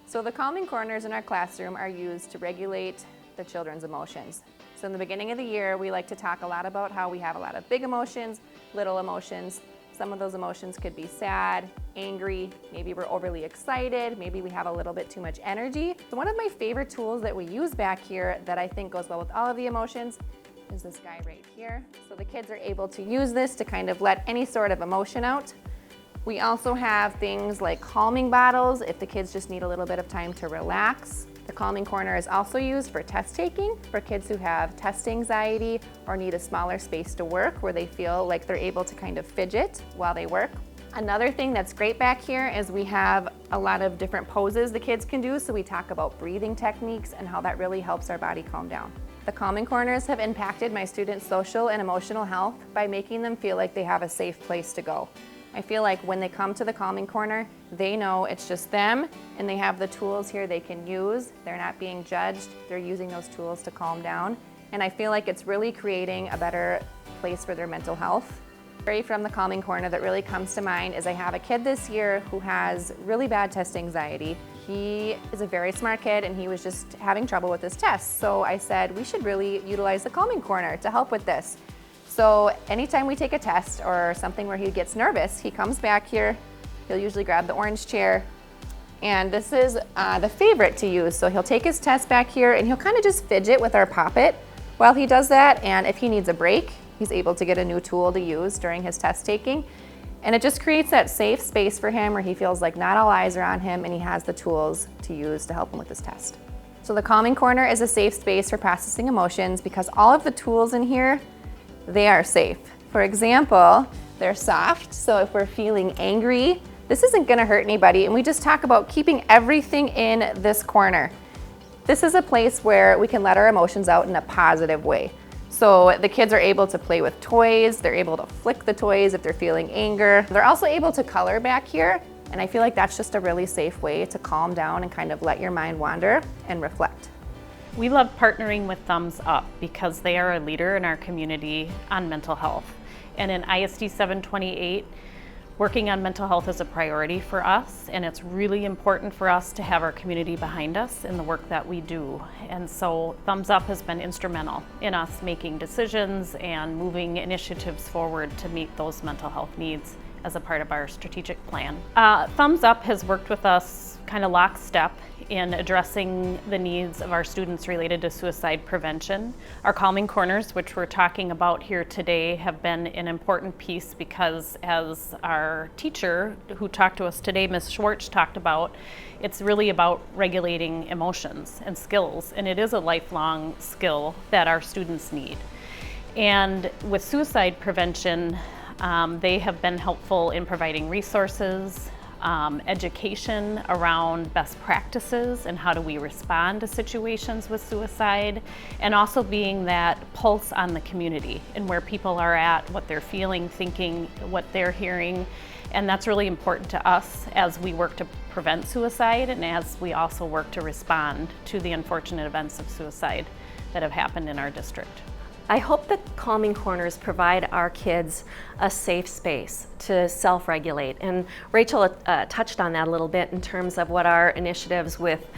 So the calming corners in our classroom are used to regulate the children's emotions. So in the beginning of the year, we like to talk a lot about how we have a lot of big emotions, little emotions. Some of those emotions could be sad, angry, maybe we're overly excited, maybe we have a little bit too much energy. So one of my favorite tools that we use back here that I think goes well with all of the emotions is this guy right here. So the kids are able to use this to kind of let any sort of emotion out. We also have things like calming bottles if the kids just need a little bit of time to relax. The calming corner is also used for test taking for kids who have test anxiety or need a smaller space to work where they feel like they're able to kind of fidget while they work. Another thing that's great back here is we have a lot of different poses the kids can do, so we talk about breathing techniques and how that really helps our body calm down. The calming corners have impacted my students' social and emotional health by making them feel like they have a safe place to go. I feel like when they come to the calming corner, they know it's just them and they have the tools here they can use. They're not being judged. They're using those tools to calm down. And I feel like it's really creating a better place for their mental health. Story from the calming corner that really comes to mind is I have a kid this year who has really bad test anxiety. He is a very smart kid and he was just having trouble with his tests. So I said, we should really utilize the calming corner to help with this. So anytime we take a test or something where he gets nervous, he comes back here, he'll usually grab the orange chair, and this is the favorite to use. So he'll take his test back here and he'll kind of just fidget with our poppet while he does that, and if he needs a break, he's able to get a new tool to use during his test taking. And it just creates that safe space for him where he feels like not all eyes are on him and he has the tools to use to help him with his test. So the calming corner is a safe space for processing emotions because all of the tools in here, they are safe. For example, they're soft, so if we're feeling angry, this isn't gonna hurt anybody, and we just talk about keeping everything in this corner. This is a place where we can let our emotions out in a positive way. So the kids are able to play with toys, they're able to flick the toys if they're feeling anger. They're also able to color back here, and I feel like that's just a really safe way to calm down and kind of let your mind wander and reflect. We love partnering with Thumbs Up because they are a leader in our community on mental health. And in ISD 728, working on mental health is a priority for us, and it's really important for us to have our community behind us in the work that we do. And so Thumbs Up has been instrumental in us making decisions and moving initiatives forward to meet those mental health needs as a part of our strategic plan. Thumbs Up has worked with us kind of lockstep in addressing the needs of our students related to suicide prevention. Our calming corners, which we're talking about here today, have been an important piece because, as our teacher who talked to us today, Ms. Schwartz, talked about, it's really about regulating emotions and skills, and it is a lifelong skill that our students need. And with suicide prevention, they have been helpful in providing resources, education around best practices and how do we respond to situations with suicide, and also being that pulse on the community and where people are at, what they're feeling, thinking, what they're hearing. And that's really important to us as we work to prevent suicide and as we also work to respond to the unfortunate events of suicide that have happened in our district. I hope that calming corners provide our kids a safe space to self-regulate. And Rachel touched on that a little bit in terms of what our initiatives with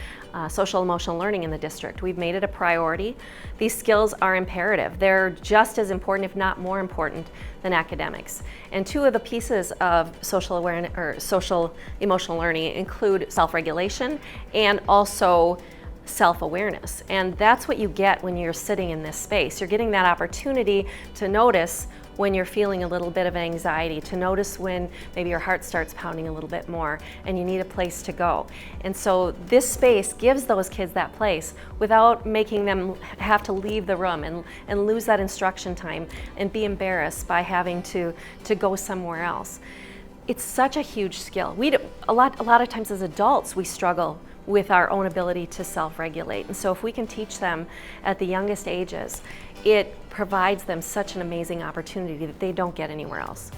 social emotional learning in the district. We've made it a priority. These skills are imperative. They're just as important, if not more important, than academics. And two of the pieces of social awareness or social emotional learning include self-regulation and also self-awareness. And that's what you get when you're sitting in this space. You're getting that opportunity to notice when you're feeling a little bit of anxiety, to notice when maybe your heart starts pounding a little bit more and you need a place to go. And so this space gives those kids that place without making them have to leave the room and lose that instruction time and be embarrassed by having to go somewhere else. It's such a huge skill. A lot of times as adults we struggle with our own ability to self-regulate. And so if we can teach them at the youngest ages, it provides them such an amazing opportunity that they don't get anywhere else.